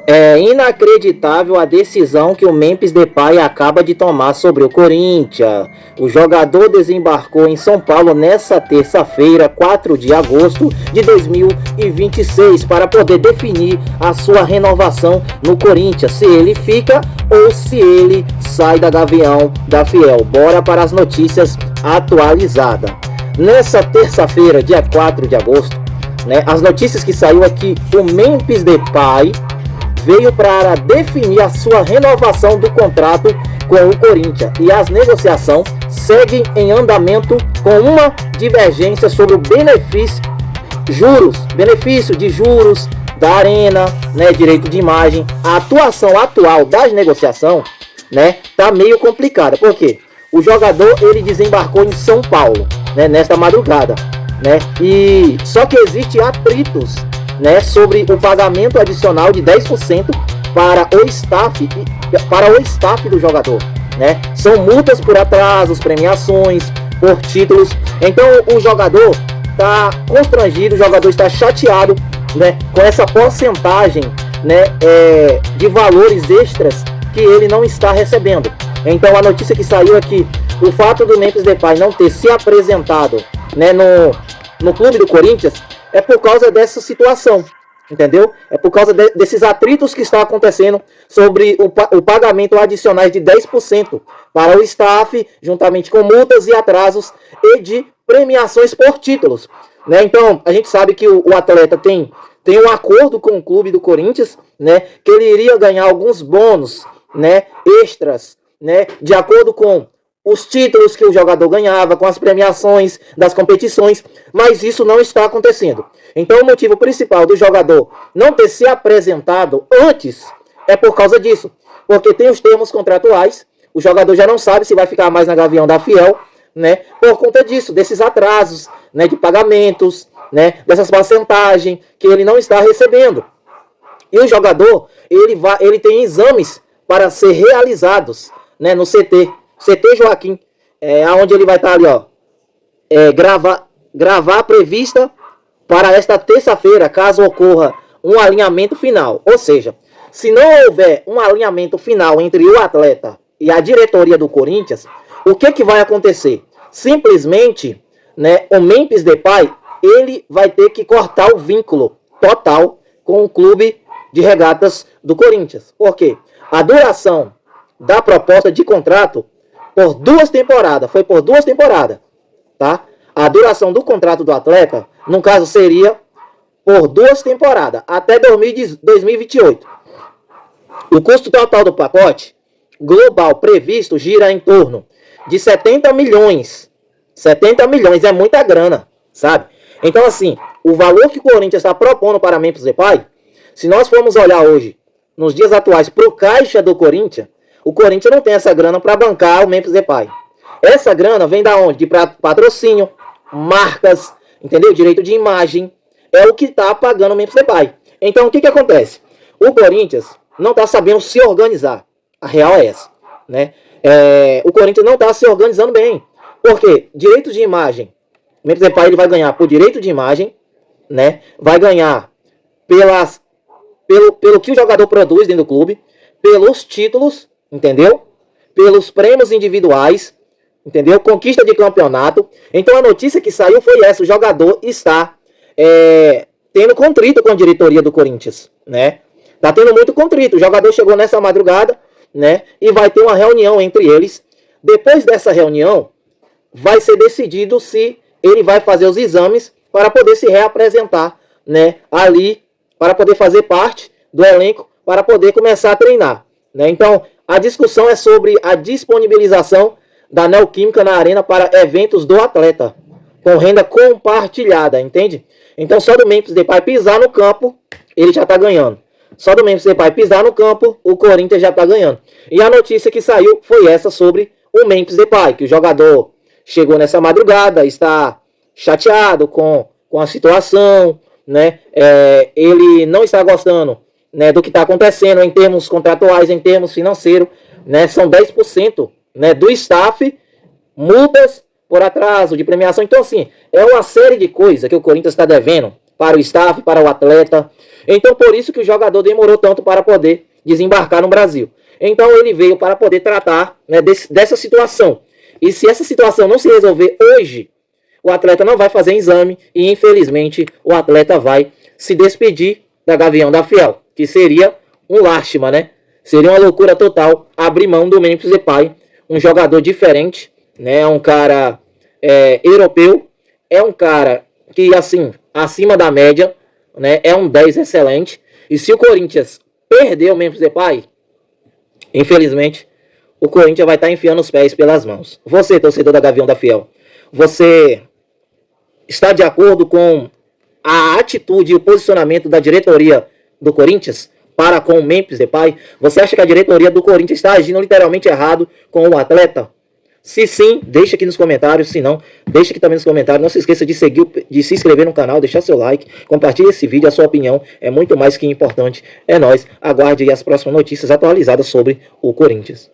É inacreditável a decisão que o Memphis Depay acaba de tomar sobre o Corinthians. O jogador desembarcou em São Paulo nesta terça-feira, 4 de agosto de 2026, para poder definir a sua renovação no Corinthians, se ele fica ou se ele sai da Gavião da Fiel. Bora para as notícias atualizadas. Nessa terça-feira, dia 4 de agosto, as notícias que saiu aqui, o Memphis Depay veio para definir a sua renovação do contrato com o Corinthians e as negociações seguem em andamento com uma divergência sobre o benefício de juros da arena, direito de imagem. A atuação atual das negociações, tá meio complicada, porque o jogador ele desembarcou em São Paulo, nesta madrugada, e só que existe atritos sobre o pagamento adicional de 10% para o staff do jogador, São multas por atrasos, premiações, por títulos. Então o jogador está constrangido, o jogador está chateado, com essa porcentagem, de valores extras que ele não está recebendo. Então a notícia que saiu aqui, o fato do Memphis Depay não ter se apresentado, no clube do Corinthians, é por causa dessa situação, entendeu? É por causa desses atritos que estão acontecendo sobre o pagamento adicionais de 10% para o staff, juntamente com multas e atrasos e de premiações por títulos, Então, a gente sabe que o atleta tem um acordo com o clube do Corinthians, que ele iria ganhar alguns bônus, extras, de acordo com os títulos que o jogador ganhava, com as premiações das competições, mas isso não está acontecendo. Então o motivo principal do jogador não ter se apresentado antes é por causa disso, porque tem os termos contratuais, o jogador já não sabe se vai ficar mais na Gavião da Fiel, por conta disso, desses atrasos, de pagamentos, dessas porcentagens que ele não está recebendo. E o jogador, ele tem exames para ser realizados, no CT Joaquim, onde ele vai estar ali, gravar prevista para esta terça-feira, caso ocorra um alinhamento final. Ou seja, se não houver um alinhamento final entre o atleta e a diretoria do Corinthians, o que vai acontecer? Simplesmente, o Memphis Depay, ele vai ter que cortar o vínculo total com o clube de regatas do Corinthians. Por quê? A duração da proposta de contrato por 2 temporadas, foi por 2 temporadas, tá? A duração do contrato do atleta, no caso, seria por 2 temporadas, até 2028. O custo total do pacote global previsto gira em torno de 70 milhões. 70 milhões é muita grana, sabe? Então, assim, o valor que o Corinthians está propondo para Memphis Depay, se nós formos olhar hoje, nos dias atuais, para o caixa do Corinthians, o Corinthians não tem essa grana para bancar o Memphis Depay. Essa grana vem da onde? De patrocínio, marcas, entendeu? Direito de imagem. É o que está pagando o Memphis Depay. Então, o que acontece? O Corinthians não está sabendo se organizar. A real é essa, o Corinthians não está se organizando bem. Por quê? Direito de imagem. O Memphis Depay ele vai ganhar por direito de imagem, Vai ganhar pelo que o jogador produz dentro do clube, pelos títulos, entendeu? Pelos prêmios individuais, entendeu? Conquista de campeonato. Então a notícia que saiu foi essa: o jogador está tendo contrito com a diretoria do Corinthians, Tá tendo muito contrito. O jogador chegou nessa madrugada, e vai ter uma reunião entre eles. Depois dessa reunião, vai ser decidido se ele vai fazer os exames para poder se reapresentar, ali, para poder fazer parte do elenco, para poder começar a treinar, Então, a discussão é sobre a disponibilização da Neoquímica na arena para eventos do atleta, com renda compartilhada, entende? Então, só do Memphis Depay pisar no campo, ele já está ganhando. Só do Memphis Depay pisar no campo, o Corinthians já está ganhando. E a notícia que saiu foi essa sobre o Memphis Depay, que o jogador chegou nessa madrugada, está chateado com a situação, ele não está gostando, do que está acontecendo em termos contratuais, em termos financeiros, são 10%, do staff, multas por atraso de premiação. Então, assim, é uma série de coisas que o Corinthians está devendo para o staff, para o atleta. Então por isso que o jogador demorou tanto para poder desembarcar no Brasil. Então ele veio para poder tratar, né, dessa situação. E se essa situação não se resolver hoje, o atleta não vai fazer exame e infelizmente o atleta vai se despedir da Gavião da Fiel, que seria um lástima, né? Seria uma loucura total abrir mão do Memphis Depay, um jogador diferente, né? Um cara europeu, é um cara que, assim, acima da média, né? É um 10 excelente. E se o Corinthians perder o Memphis Depay, infelizmente, o Corinthians vai estar enfiando os pés pelas mãos. Você, torcedor da Gavião da Fiel, você está de acordo com a atitude e o posicionamento da diretoria do Corinthians para com o Memphis Depay? Você acha que a diretoria do Corinthians está agindo literalmente errado com o atleta? Se sim, deixa aqui nos comentários. Se não, deixa aqui também nos comentários. Não se esqueça de se inscrever no canal, deixar seu like, compartilhe esse vídeo. A sua opinião é muito mais que importante. É nóis. Aguarde aí as próximas notícias atualizadas sobre o Corinthians.